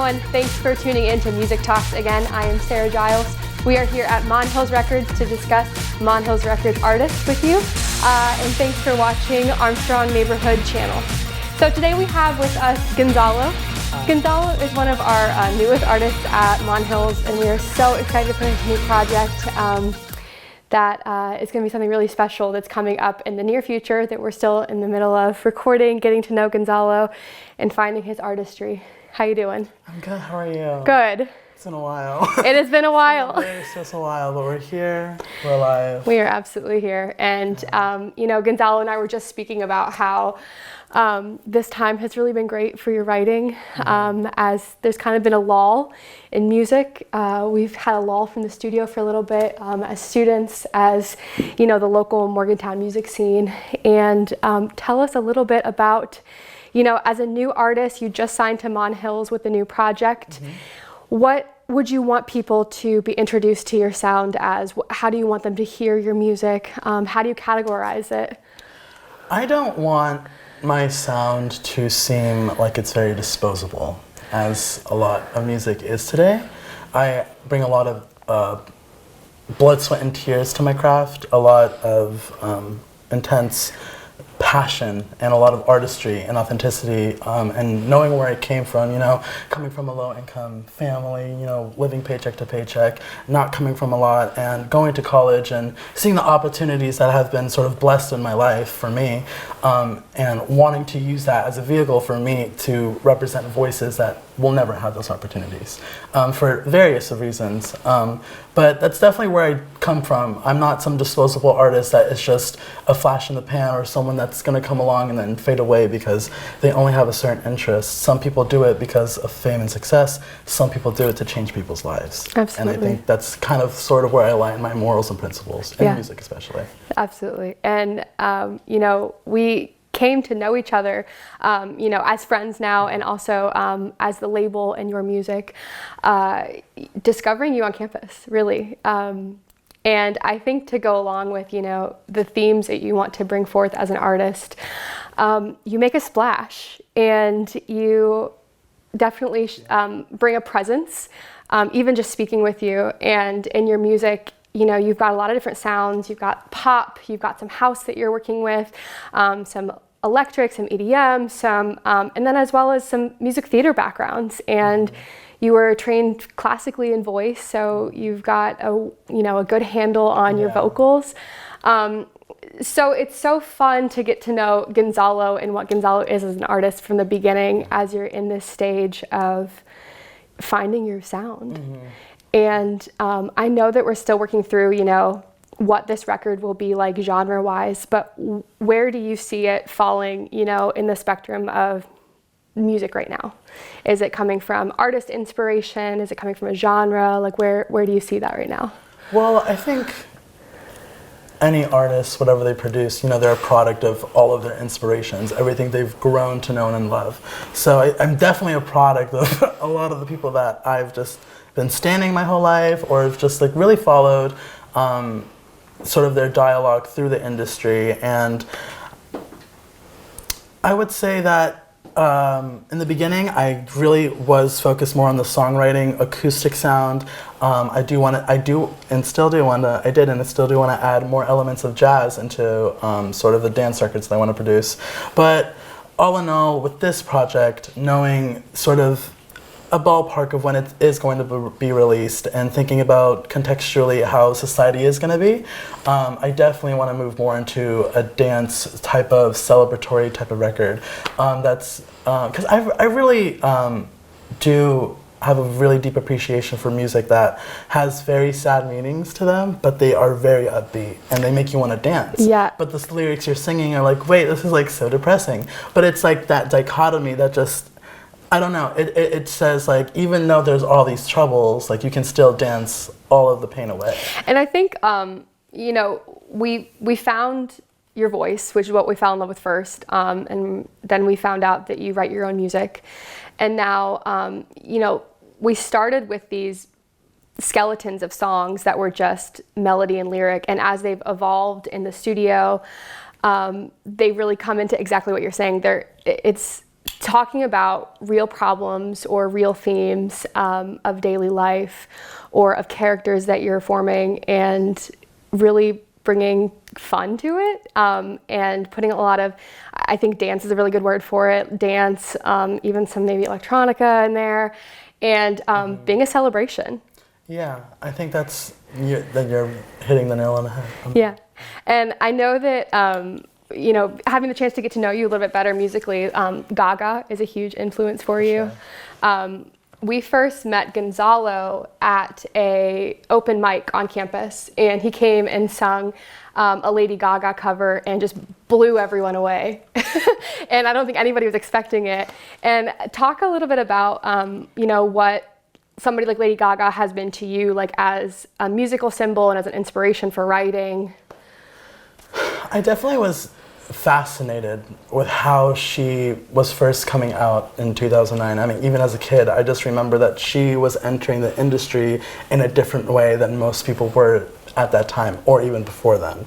everyone. Thanks for tuning in to Music Talks again. I am Sarah Giles. We are here at Mon Hills Records to discuss Mon Hills Records artists with you. And thanks for watching Armstrong Neighborhood Channel. So today we have with us Gonzalo. Gonzalo is one of our newest artists at Mon Hills, and we are so excited for his new project. That is going to be something really special that's coming up in the near future that we're still in the middle of recording, getting to know Gonzalo, and finding his artistry. How you doing? I'm good. How are you? Good. It's been a while. It has been a while. It's just a while, but we're here. We're alive. We are absolutely here. And, you know, Gonzalo and I were just speaking about how this time has really been great for your writing, as there's kind of been a lull in music. We've had a lull from the studio for a little bit as students, as, you know, the local Morgantown music scene. And tell us a little bit about, you know, as a new artist, you just signed to Mon Hills with a new project. What would you want people to be introduced to your sound as? How do you want them to hear your music? How do you categorize it? I don't want my sound to seem like it's very disposable, as a lot of music is today. I bring a lot of blood, sweat, and tears to my craft, a lot of intense passion and a lot of artistry and authenticity, and knowing where I came from, you know, coming from a low-income family, you know, living paycheck to paycheck, not coming from a lot, and going to college and seeing the opportunities that have been sort of blessed in my life for me, and wanting to use that as a vehicle for me to represent voices that will never have those opportunities, for various reasons. But that's definitely where I come from. I'm not some disposable artist that is just a flash in the pan or someone that's going to come along and then fade away because they only have a certain interest. Some people do it because of fame and success. Some people do it to change people's lives. Absolutely. And I think that's kind of sort of where I align my morals and principles, in music especially. Absolutely. And, you know, we came to know each other, you know, as friends now, and also as the label and your music, discovering you on campus, really. And I think to go along with, you know, the themes that you want to bring forth as an artist, you make a splash, and you definitely bring a presence, even just speaking with you. And in your music, you know, you've got a lot of different sounds. You've got pop, you've got some house that you're working with, some electric, some EDM, some, and then as well as some music theater backgrounds. And you were trained classically in voice, so you've got a, you know, a good handle on your vocals. So it's so fun to get to know Gonzalo and what Gonzalo is as an artist from the beginning, as you're in this stage of finding your sound. And I know that we're still working through, you know, what this record will be like genre-wise, but where do you see it falling, you know, in the spectrum of music right now? Is it coming from artist inspiration? Is it coming from a genre? Like, where do you see that right now? Well, I think any artist, whatever they produce, you know, they're a product of all of their inspirations, everything they've grown to know and love. So I'm definitely a product of a lot of the people that I've just been standing my whole life, or have just like really followed sort of their dialogue through the industry. And I would say that in the beginning, I really was focused more on the songwriting, acoustic sound. I did and still do want to add more elements of jazz into sort of the dance records that I want to produce. But all in all, with this project, knowing sort of a ballpark of when it is going to be released, and thinking about contextually how society is going to be, I definitely want to move more into a dance type of celebratory type of record. That's because I really do have a really deep appreciation for music that has very sad meanings to them, but they are very upbeat and they make you want to dance. Yeah. But the lyrics you're singing are like, wait, this is like so depressing. But it's like that dichotomy that just, I don't know, it says like, even though there's all these troubles, like you can still dance all of the pain away. And I think, you know, we found your voice, which is what we fell in love with first, and then we found out that you write your own music. And now, you know, we started with these skeletons of songs that were just melody and lyric, and as they've evolved in the studio, they really come into exactly what you're saying. It's talking about real problems or real themes of daily life or of characters that you're forming, and really bringing fun to it, and putting a lot of, I think dance is a really good word for it, dance, even some maybe electronica in there, and being a celebration. Yeah, I think that you're hitting the nail on the head. Yeah, and I know that you know, having the chance to get to know you a little bit better musically, Gaga is a huge influence for you. Sure. We first met Gonzalo at a open mic on campus, and he came and sung a Lady Gaga cover and just blew everyone away. And I don't think anybody was expecting it. And talk a little bit about, you know, what somebody like Lady Gaga has been to you, like as a musical symbol and as an inspiration for writing. I definitely was fascinated with how she was first coming out in 2009. I mean, even as a kid, I just remember that she was entering the industry in a different way than most people were at that time, or even before then.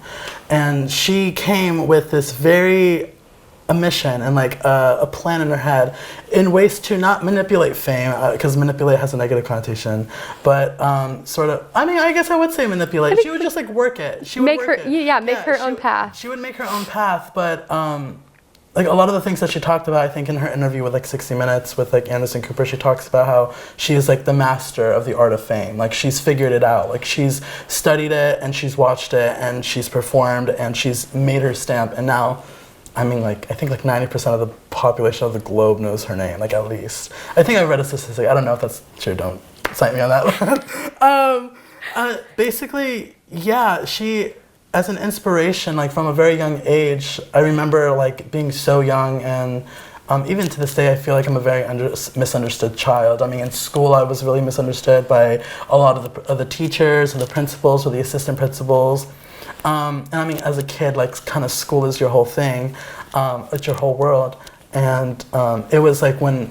And she came with this a mission and like a plan in her head in ways to not manipulate fame, because manipulate has a negative connotation, but sort of, I mean, I guess I would say manipulate. She would just like work it. She would make her own path. She would make her own path, but like a lot of the things that she talked about, I think in her interview with like 60 Minutes with like Anderson Cooper, she talks about how she is like the master of the art of fame. Like she's figured it out. Like she's studied it and she's watched it and she's performed and she's made her stamp, and now, I mean, like, I think like 90% of the population of the globe knows her name, like at least. I think I read a statistic, I don't know if that's true, don't cite me on that one. Basically, yeah, she, as an inspiration, like from a very young age, I remember like being so young, and even to this day I feel like I'm a very misunderstood child. I mean, in school I was really misunderstood by a lot of the teachers and the principals or the assistant principals. And I mean, as a kid, like, kind of school is your whole thing, it's your whole world. And it was like when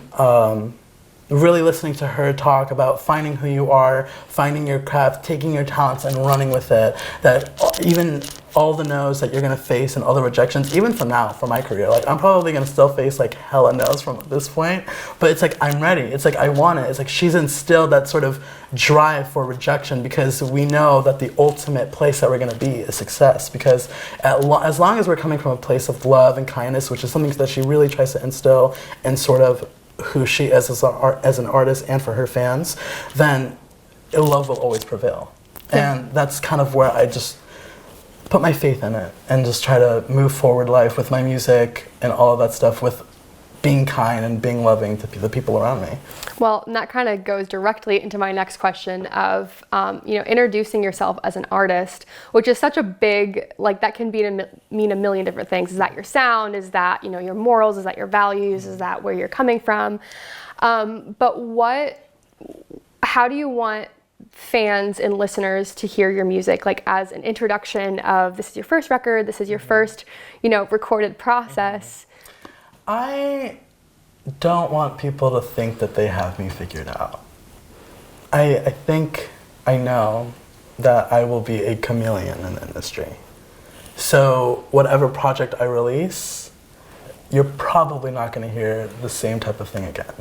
really listening to her talk about finding who you are, finding your craft, taking your talents and running with it, that even all the no's that you're gonna face and all the rejections, even from now, for my career, like I'm probably gonna still face like hella no's from this point, but it's like I'm ready, it's like I want it, it's like she's instilled that sort of drive for rejection, because we know that the ultimate place that we're gonna be is success, because as long as we're coming from a place of love and kindness, which is something that she really tries to instill in sort of who she is as an artist and for her fans, then love will always prevail. Yeah. And that's kind of where I just put my faith in it and just try to move forward life with my music and all of that stuff, with being kind and being loving to the people around me. Well, and that kind of goes directly into my next question of, you know, introducing yourself as an artist, which is such a big, like that can mean a million different things. Is that your sound? Is that, you know, your morals? Is that your values? Is that where you're coming from? But how do you want fans and listeners to hear your music, like as an introduction of this is your first record, this is your first, you know, recorded process? I don't want people to think that they have me figured out. I think I know that I will be a chameleon in the industry. So whatever project I release, you're probably not going to hear the same type of thing again.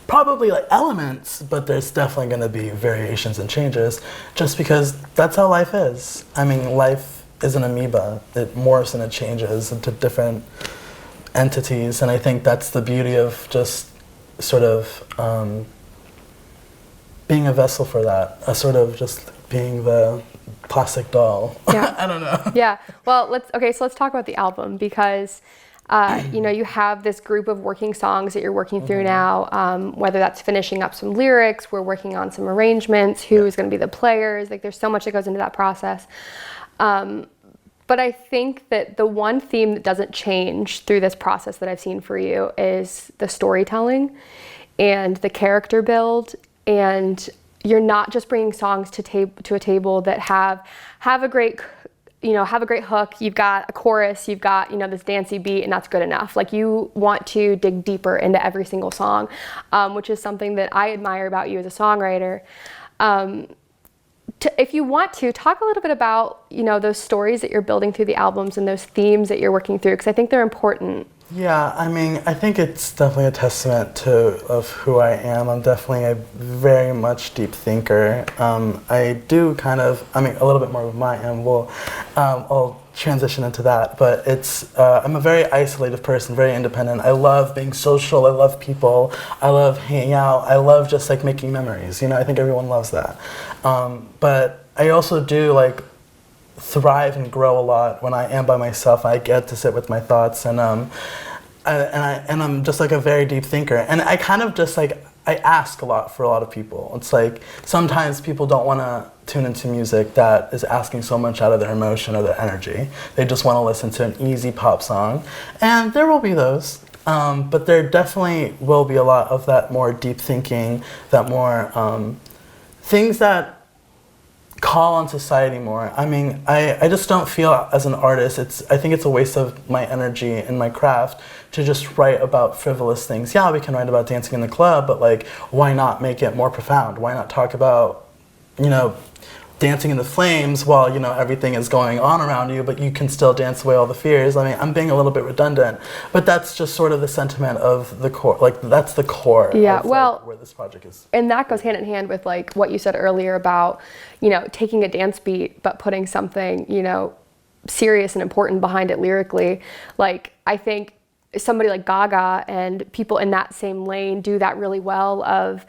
Probably like elements, but there's definitely going to be variations and changes, just because that's how life is. I mean, life is an amoeba. It morphs and it changes into different entities, and I think that's the beauty of just sort of being a vessel for that, a sort of just being the plastic doll. Yeah. I don't know. Yeah. Well, let's talk about the album, because you know, you have this group of working songs that you're working through now, whether that's finishing up some lyrics, we're working on some arrangements, who's going to be the players, like there's so much that goes into that process. But I think that the one theme that doesn't change through this process that I've seen for you is the storytelling and the character build, and you're not just bringing songs to a table that have a great, you know, have a great hook, you've got a chorus, you've got, you know, this dancey beat, and that's good enough. Like, you want to dig deeper into every single song, which is something that I admire about you as a songwriter. If you want to, talk a little bit about, you know, those stories that you're building through the albums and those themes that you're working through, because I think they're important. Yeah, I mean, I think it's definitely a testament to of who I am. I'm definitely a very much deep thinker. I do kind of, I mean, a little bit more of my am. I'll transition into that, but I'm a very isolated person, very independent. I love being social. I love people. I love hanging out. I love just like making memories. I think everyone loves that. But I also do like thrive and grow a lot when I am by myself. I get to sit with my thoughts, and I'm just like a very deep thinker. And I kind of just like I ask a lot for a lot of people. It's like sometimes people don't want to tune into music that is asking so much out of their emotion or their energy. They just want to listen to an easy pop song, and there will be those. But there definitely will be a lot of that more deep thinking, that more things that call on society more. I mean, I just don't feel as an artist, I think it's a waste of my energy and my craft to just write about frivolous things. Yeah, we can write about dancing in the club, but like, why not make it more profound? Why not talk about, dancing in the flames while, everything is going on around you, but you can still dance away all the fears? I mean, I'm being a little bit redundant, but that's just sort of the sentiment of the core, like that's the core of like, where this project is. And that goes hand in hand with like what you said earlier about, taking a dance beat, but putting something, serious and important behind it lyrically. Like, I think somebody like Gaga and people in that same lane do that really well of,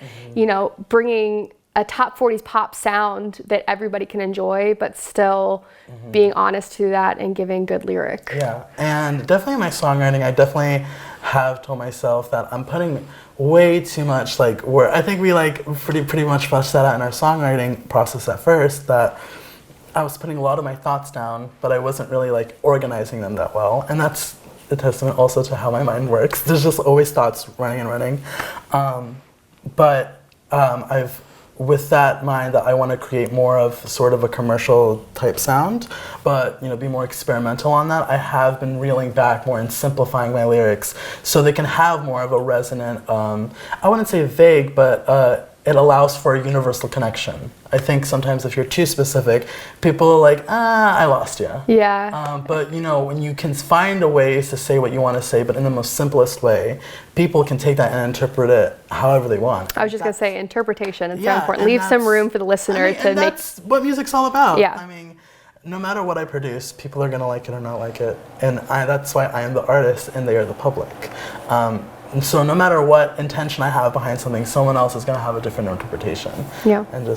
bringing a top 40s pop sound that everybody can enjoy, but still being honest to that and giving good lyric. Yeah, and definitely my songwriting, I definitely have told myself that I'm putting way too much like work. I think we like pretty much fleshed that out in our songwriting process at first, that I was putting a lot of my thoughts down, but I wasn't really like organizing them that well. And that's a testament also to how my mind works. There's just always thoughts running and running. I've with that mind that I want to create more of sort of a commercial type sound, but be more experimental on that. I have been reeling back more and simplifying my lyrics so they can have more of a resonant, I wouldn't say vague, but it allows for a universal connection. I think sometimes if you're too specific, people are like, I lost you. Yeah. But when you can find a ways to say what you want to say, but in the most simplest way, people can take that and interpret it however they want. I was just going to say interpretation is so important. Leave some room for the listener to make. That's what music's all about. Yeah. I mean, no matter what I produce, people are going to like it or not like it. And that's why I am the artist and they are the public. And so no matter what intention I have behind something, someone else is going to have a different interpretation. Yeah. And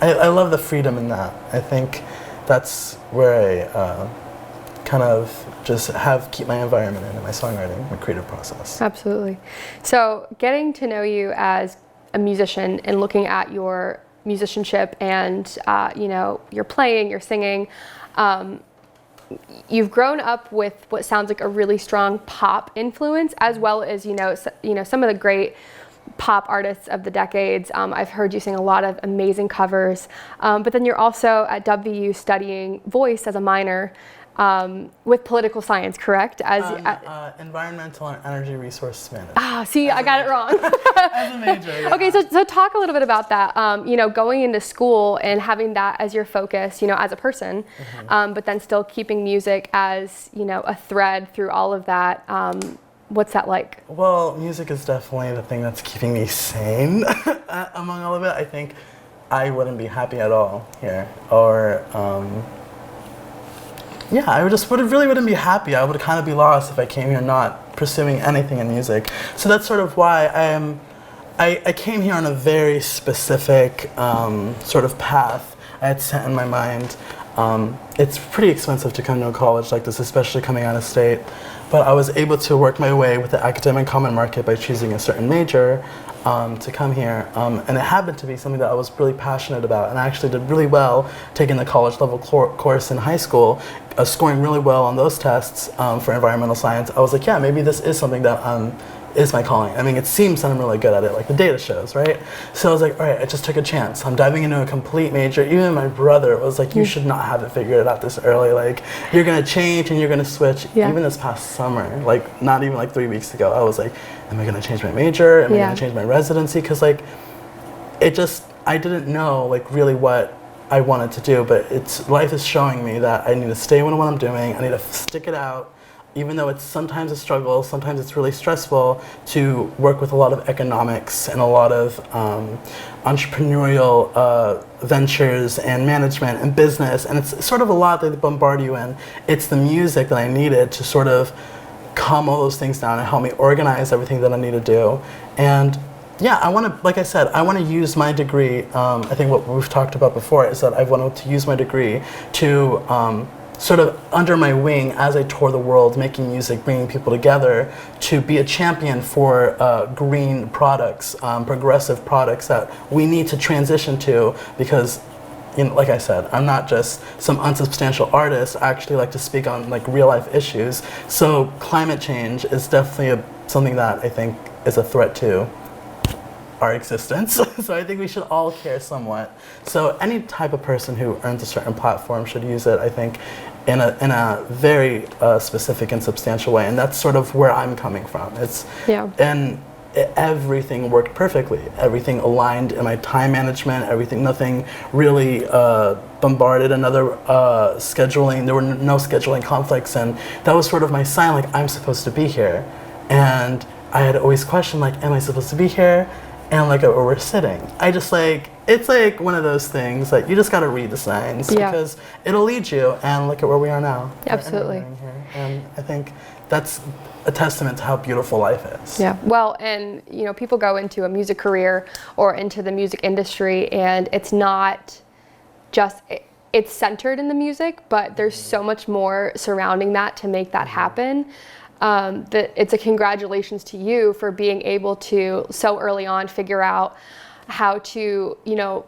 I love the freedom in that. I think that's where I kind of just keep my environment in my songwriting, my creative process. Absolutely. So getting to know you as a musician and looking at your musicianship and, your playing, your singing, you've grown up with what sounds like a really strong pop influence, as well as some of the great pop artists of the decades. I've heard you sing a lot of amazing covers, but then you're also at WU studying voice as a minor with political science, correct? Environmental and energy resource management. See, I got it wrong. As a major, yeah. Okay, so talk a little bit about that. Going into school and having that as your focus, as a person, but then still keeping music as, a thread through all of that. What's that like? Well, music is definitely the thing that's keeping me sane among all of it. I think I wouldn't be happy at all here, or I really wouldn't be happy. I would kind of be lost if I came here not pursuing anything in music. So that's sort of why I came here on a very specific sort of path I had set in my mind. It's pretty expensive to come to a college like this, especially coming out of state. But I was able to work my way with the academic common market by choosing a certain major to come here. And it happened to be something that I was really passionate about. And I actually did really well taking the college level course in high school, scoring really well on those tests for environmental science. I was like, yeah, maybe this is something that is my calling. I mean, it seems that I'm really good at it, like the data shows, right? So I was like, all right, I just took a chance. I'm diving into a complete major. Even my brother was like, you should not have it figured out this early. Like, you're gonna change and you're gonna switch. Yeah. Even this past summer, like not even like 3 weeks ago, I was like, am I gonna change my major? Am I gonna change my residency? Because like, I didn't know like really what I wanted to do, but life is showing me that I need to stay with what I'm doing. I need to stick it out. even though it's sometimes a struggle, sometimes it's really stressful to work with a lot of economics and a lot of entrepreneurial ventures and management and business, and it's sort of a lot that they bombard you in. It's the music that I needed to sort of calm all those things down and help me organize everything that I need to do. And yeah, I want to, like I said, I want to use my degree. I think what we've talked about before is that I wanted to use my degree to sort of under my wing as I tour the world, making music, bringing people together, to be a champion for green products, progressive products that we need to transition to, because, you know, like I said, I'm not just some unsubstantial artist. I actually like to speak on like real life issues. So climate change is definitely something that I think is a threat to our existence. So I think we should all care somewhat. So any type of person who earns a certain platform should use it, I think, in a very specific and substantial way. And that's sort of where I'm coming from. And everything worked perfectly. Everything aligned in my time management, everything, nothing really bombarded another scheduling. There were no scheduling conflicts, and that was sort of my sign, like, I'm supposed to be here. And I had always questioned, like, am I supposed to be here? And like where we're sitting, I just like, it's like one of those things, like you just gotta read the signs, because it'll lead you. And look at where we are now. Absolutely. And I think that's a testament to how beautiful life is. Yeah. Well, and you know, people go into a music career or into the music industry, and it's not just it's centered in the music, but there's so much more surrounding that to make that happen. That it's a congratulations to you for being able to so early on figure out how to, you know,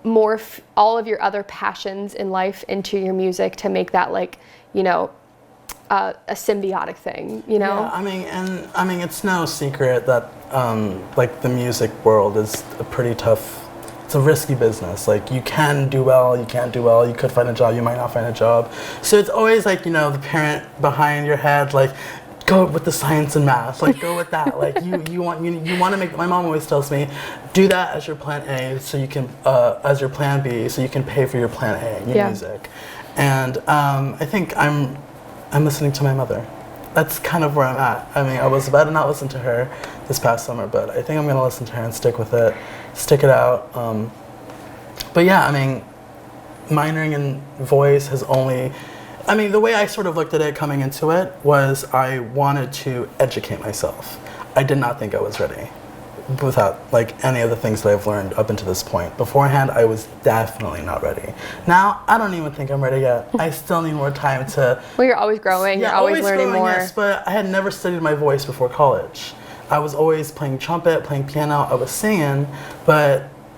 morph all of your other passions in life into your music to make that, like, you know, a symbiotic thing, you know? Yeah, I mean, it's no secret that like the music world is a pretty tough, it's a risky business. Like, you can do well, you can't do well, you could find a job, you might not find a job. So it's always like, you know, the parent behind your head, like, go with the science and math, like go with that. Like you want to make, my mom always tells me, do that as your plan A, so you can, as your plan B, so you can pay for your plan A, your music. And I think I'm listening to my mother. That's kind of where I'm at. I mean, I was about to not listen to her this past summer, but I think I'm gonna listen to her and stick with it, stick it out. But yeah, I mean, minoring in voice has only, I mean, the way I sort of looked at it coming into it was I wanted to educate myself. I did not think I was ready without like any of the things that I've learned up until this point. Beforehand, I was definitely not ready. Now, I don't even think I'm ready yet. I still need more time to... Well, you're always growing, you're always learning growing, more. Yes, but I had never studied my voice before college. I was always playing trumpet, playing piano, I was singing,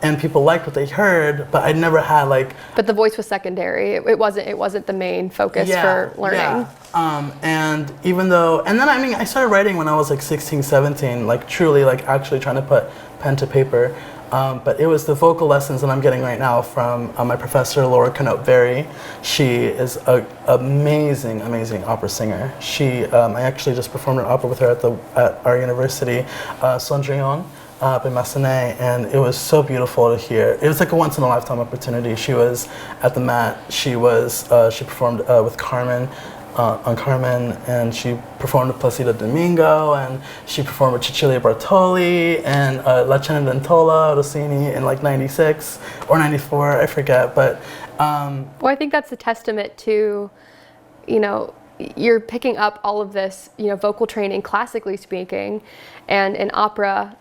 and people liked what they heard, but I never had like... But the voice was secondary. It wasn't the main focus for learning. Yeah. And even though, and then I mean, I started writing when I was like 16, 17, like truly like actually trying to put pen to paper. But it was the vocal lessons that I'm getting right now from my professor, Laura Canot-Berry. She is an amazing, amazing opera singer. I actually just performed an opera with her at our university, Cendrillon. Up in Massenet, and it was so beautiful to hear. It was like a once-in-a-lifetime opportunity. She was at the Met. She performed with Carmen on Carmen, and she performed with Placido Domingo, and she performed with Cecilia Bartoli and La Cenerentola Rossini in like 96 or 94, I forget. But well, I think that's a testament to, you know, you're picking up all of this, you know, vocal training, classically speaking, and in opera,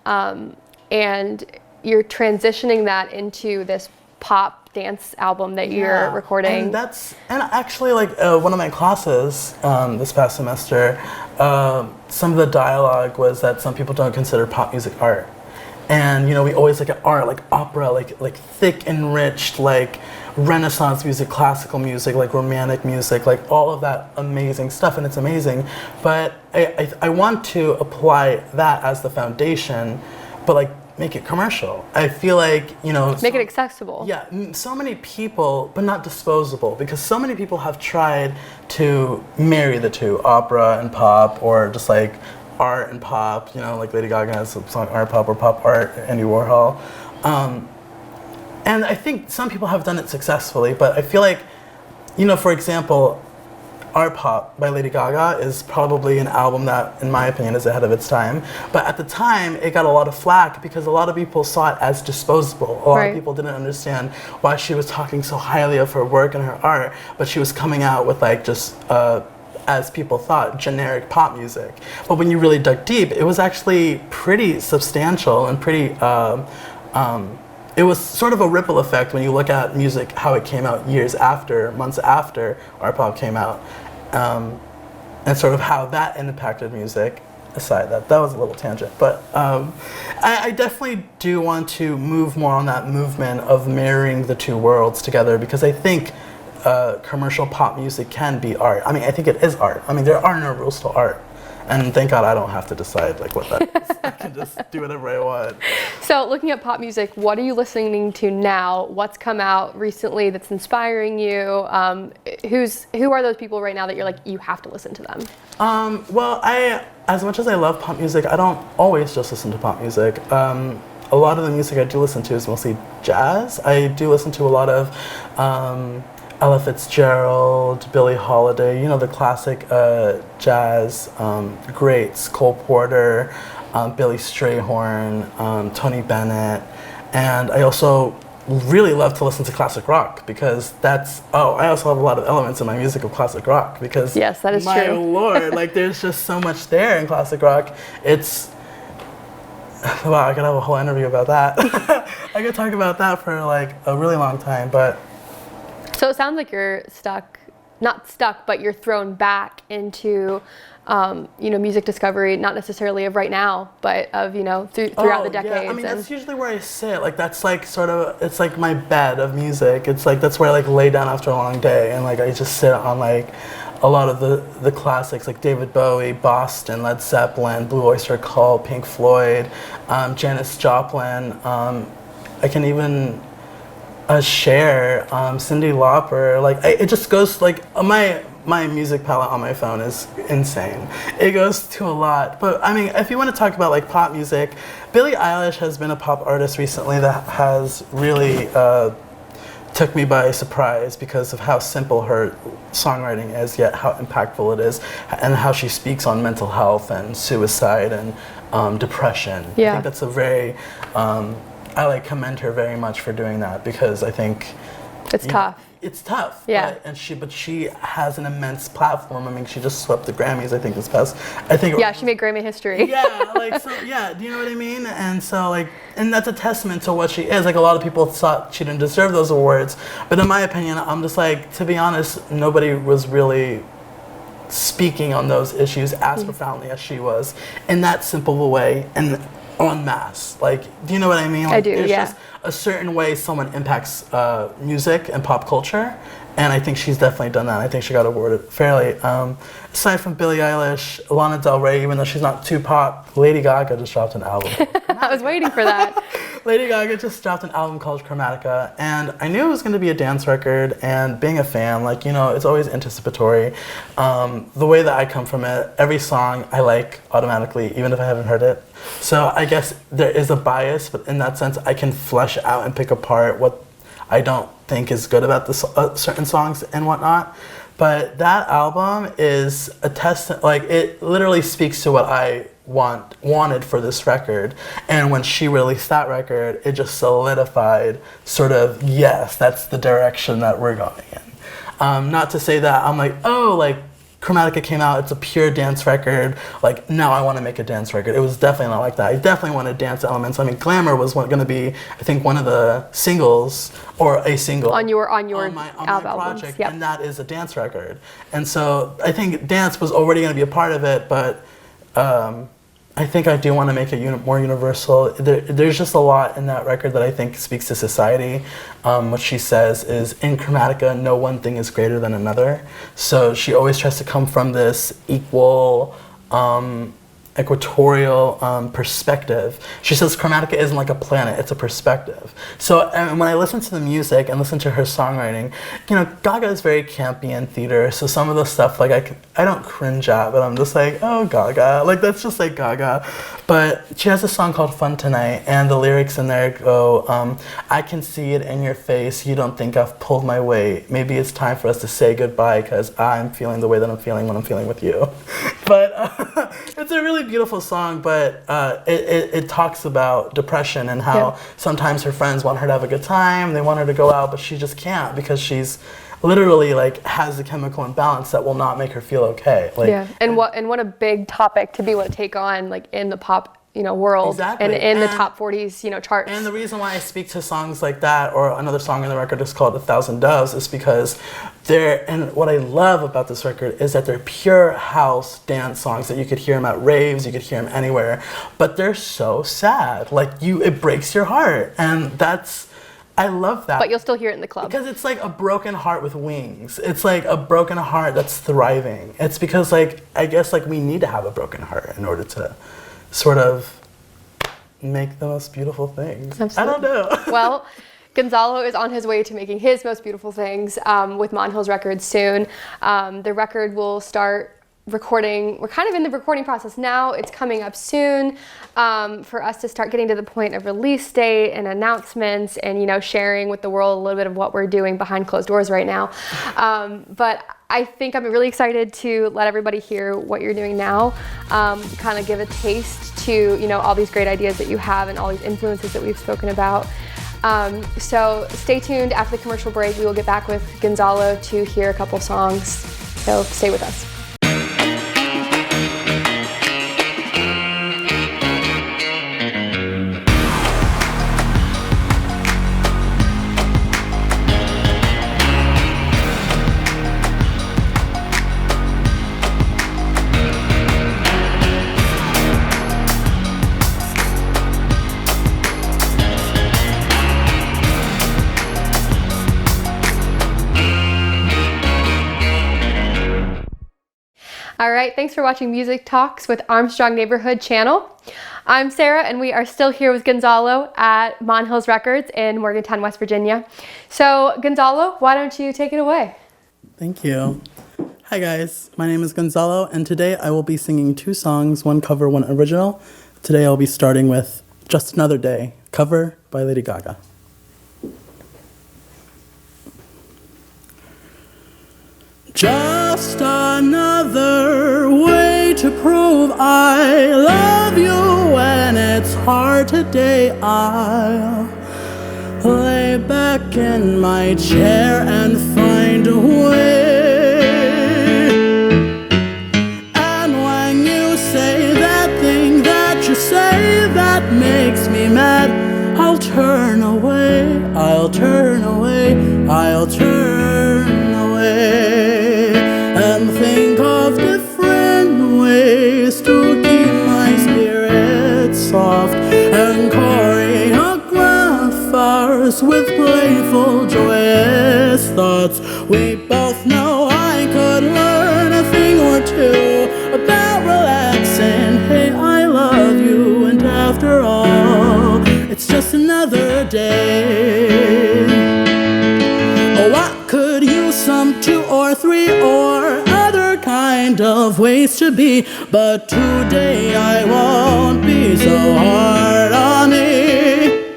and you're transitioning that into this pop dance album that you're recording. And actually, like one of my classes this past semester, some of the dialogue was that some people don't consider pop music art, and you know, we always look at art like opera, like thick, enriched, like Renaissance music, classical music, like romantic music, like all of that amazing stuff, and it's amazing. But I want to apply that as the foundation, but like make it commercial. I feel like, you know, make it accessible. Yeah, so many people, but not disposable, because so many people have tried to marry the two, opera and pop, or just like art and pop. You know, like Lady Gaga has a song art pop, or pop art, Andy Warhol. And I think some people have done it successfully, but I feel like, you know, for example, Art Pop by Lady Gaga is probably an album that, in my opinion, is ahead of its time. But at the time, it got a lot of flack because a lot of people saw it as disposable. A lot of people didn't understand why she was talking so highly of her work and her art, but she was coming out with like just, as people thought, generic pop music. But when you really dug deep, it was actually pretty substantial and pretty, it was sort of a ripple effect when you look at music, how it came out years after, months after Art Pop came out, and sort of how that impacted music. Aside that was a little tangent, but I definitely do want to move more on that movement of mirroring the two worlds together, because I think commercial pop music can be art. I mean, I think it is art. I mean, there are no rules to art. And thank God I don't have to decide like what that is. I can just do whatever I want. So looking at pop music, what are you listening to now? What's come out recently that's inspiring you? Who are those people right now that you're like, you have to listen to them? Well, as much as I love pop music, I don't always just listen to pop music. A lot of the music I do listen to is mostly jazz. I do listen to a lot of Ella Fitzgerald, Billie Holiday, you know, the classic jazz greats, Cole Porter, Billy Strayhorn, Tony Bennett. And I also really love to listen to classic rock because I also have a lot of elements in my music of classic rock because yes, that is my true. Lord, like there's just so much there in classic rock. It's, wow, I could have a whole interview about that. I could talk about that for like a really long time, but. So it sounds like you're not stuck, but you're thrown back into, music discovery, not necessarily of right now, but of, throughout the decades. Yeah. I mean, that's usually where I sit. Like, that's like sort of, it's like my bed of music. It's like, that's where I like lay down after a long day. And like, I just sit on like a lot of the classics like David Bowie, Boston, Led Zeppelin, Blue Oyster Cult, Pink Floyd, Janis Joplin. I can even Cher, Cyndi Lauper, like it just goes like my music palette on my phone is insane. It goes to a lot. But I mean, if you want to talk about like pop music, Billie Eilish has been a pop artist recently that has really took me by surprise because of how simple her songwriting is, yet how impactful it is, and how she speaks on mental health and suicide and depression. Yeah. I think that's a very I commend her very much for doing that because I think it's tough. It's tough. Yeah. But she has an immense platform. I mean, she just swept the Grammys, I think, this past. Yeah, she made Grammy history. Yeah, do you know what I mean? And so and that's a testament to what she is. Like a lot of people thought she didn't deserve those awards, but in my opinion, I'm just like, to be honest, nobody was really speaking on those issues as profoundly as she was in that simple of a way and en masse. Like, do you know what I mean? Like, I do, there's yeah. just a certain way someone impacts music and pop culture, and I think she's definitely done that. I think she got awarded fairly. Aside from Billie Eilish, Lana Del Rey, even though she's not too pop, Lady Gaga just dropped an album. I was waiting for that. Lady Gaga just dropped an album called Chromatica, and I knew it was going to be a dance record, and being a fan, like, it's always anticipatory. The way that I come from it, every song I like automatically, even if I haven't heard it. So I guess there is a bias, but in that sense, I can flesh out and pick apart what I don't think is good about the certain songs and whatnot. But that album is a it literally speaks to what I wanted for this record. And when she released that record, it just solidified sort of, yes, that's the direction that we're going in. Not to say that I'm like, Chromatica came out, it's a pure dance record, like now I want to make a dance record. It was definitely not like that. I definitely wanted dance elements. I mean, Glamour was going to be, I think, one of the singles, or a single on my project, albums. Yep. And that is a dance record. And so I think dance was already going to be a part of it, but I think I do want to make it more universal. There's just a lot in that record that I think speaks to society. What she says is, in Chromatica, no one thing is greater than another. So she always tries to come from this equal equatorial perspective. She says Chromatica isn't like a planet, it's a perspective. So and when I listen to the music and listen to her songwriting, you know, Gaga is very campy in theater, so some of the stuff like I don't cringe at, but I'm just like, oh, Gaga, like that's just like Gaga. But she has a song called Fun Tonight, and the lyrics in there go, I can see it in your face, you don't think I've pulled my weight, maybe it's time for us to say goodbye because I'm feeling the way that I'm feeling when I'm feeling with you. But it's a really beautiful song, but it talks about depression and how sometimes her friends want her to have a good time, they want her to go out, but she just can't because she's literally like has a chemical imbalance that will not make her feel okay. Like, yeah, and what a big topic to be able to take on, like in the pop, you know, world, exactly. and in the top 40s, you know, charts. And the reason why I speak to songs like that, or another song in the record is called 1,000 Doves, is because and what I love about this record is that they're pure house dance songs that you could hear them at raves, you could hear them anywhere, but they're so sad. Like it breaks your heart, and I love that. But you'll still hear it in the club. Because it's like a broken heart with wings. It's like a broken heart that's thriving. It's because like, I guess like we need to have a broken heart in order to sort of make the most beautiful things. Absolutely. I don't know. Well, Gonzalo is on his way to making his most beautiful things with Mon Hills Records soon. The record will start recording. We're kind of in the recording process now. It's coming up soon for us to start getting to the point of release date and announcements and, you know, sharing with the world a little bit of what we're doing behind closed doors right now. But I think I'm really excited to let everybody hear what you're doing now, kind of give a taste to, you know, all these great ideas that you have and all these influences that we've spoken about. So stay tuned. After the commercial break, we will get back with Gonzalo to hear a couple songs. So stay with us. All right, thanks for watching Music Talks with Armstrong Neighborhood Channel. I'm Sarah, and we are still here with Gonzalo at Mon Hills Records in Morgantown, West Virginia. So, Gonzalo, why don't you take it away? Thank you. Hi guys, my name is Gonzalo, and today I will be singing 2 songs, one cover, one original. Today I'll be starting with Just Another Day, cover by Lady Gaga. Just another way to prove I love you when it's hard today. I'll lay back in my chair and find a way. And when you say that thing that you say that makes me mad, I'll turn away, I'll turn away, I'll turn away. And think of different ways to keep my spirit soft and choreograph ours with playful, joyous thoughts. We both know I could learn a thing or two about relaxing. Hey, I love you, and after all, it's just another day. Oh, I could use some 2 or 3 or other kind of ways to be, but today I won't be so hard on me.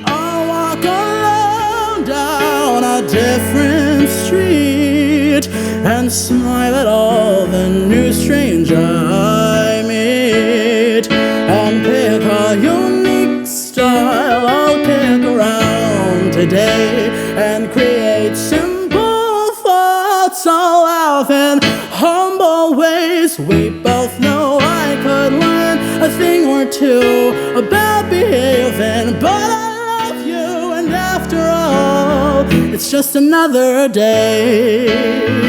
I'll walk alone down a different street and smile at all the new strangers I meet, and pick a unique style I'll pick around today and create simple thoughts. I'll laugh in humble ways. We both know I could learn a thing or 2 about behaving, but I love you, and after all, it's just another day.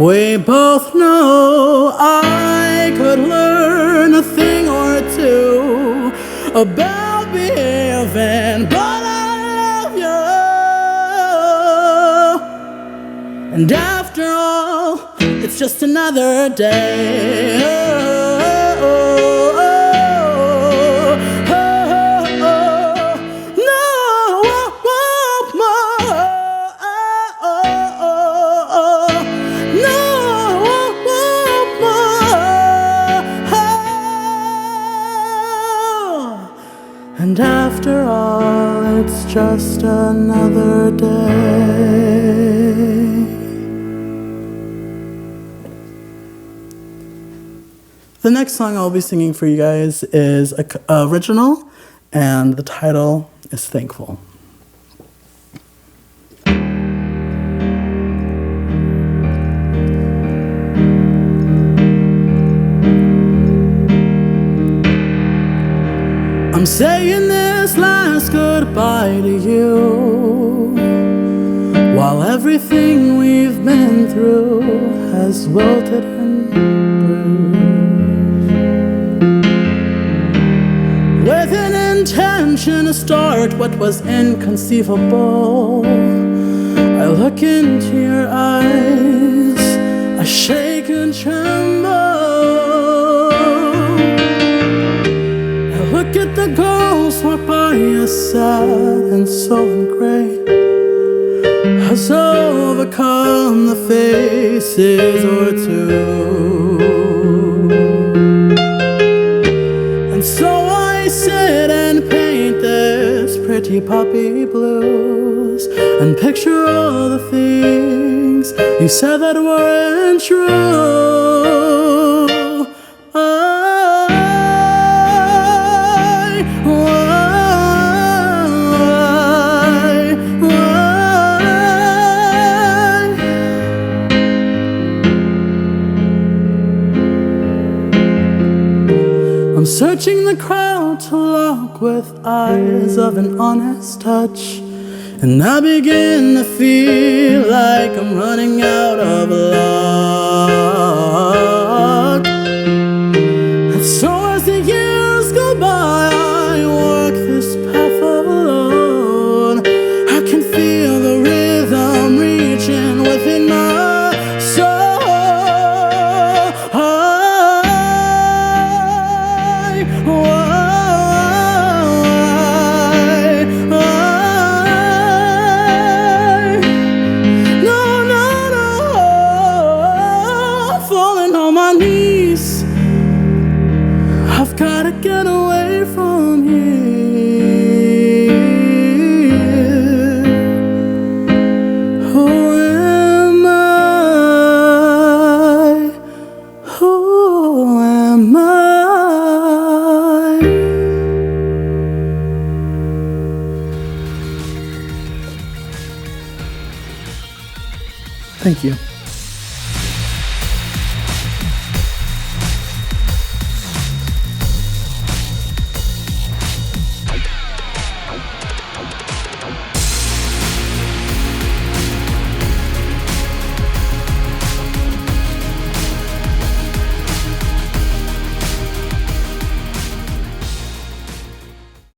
We both know I could learn a thing or two about behaving, but I love you. And after all, it's just another day. And after all, it's just another day. The next song I'll be singing for you guys is an original, and the title is Thankful. I'm saying this last goodbye to you, while everything we've been through has wilted and bruised. With an intention to start what was inconceivable, I look into your eyes, I shake and tremble. Look at the girls walk by us sad and so gray, has overcome the faces or two. And so I sit and paint this pretty puppy blues, and picture all the things you said that weren't true. I'm searching the crowd to look with eyes of an honest touch, and I begin to feel like I'm running out of luck. And so as the years go by, I walk this path alone. I can feel the rhythm reaching within my soul. I've gotta get away from here. Who am I? Who am I? Thank you.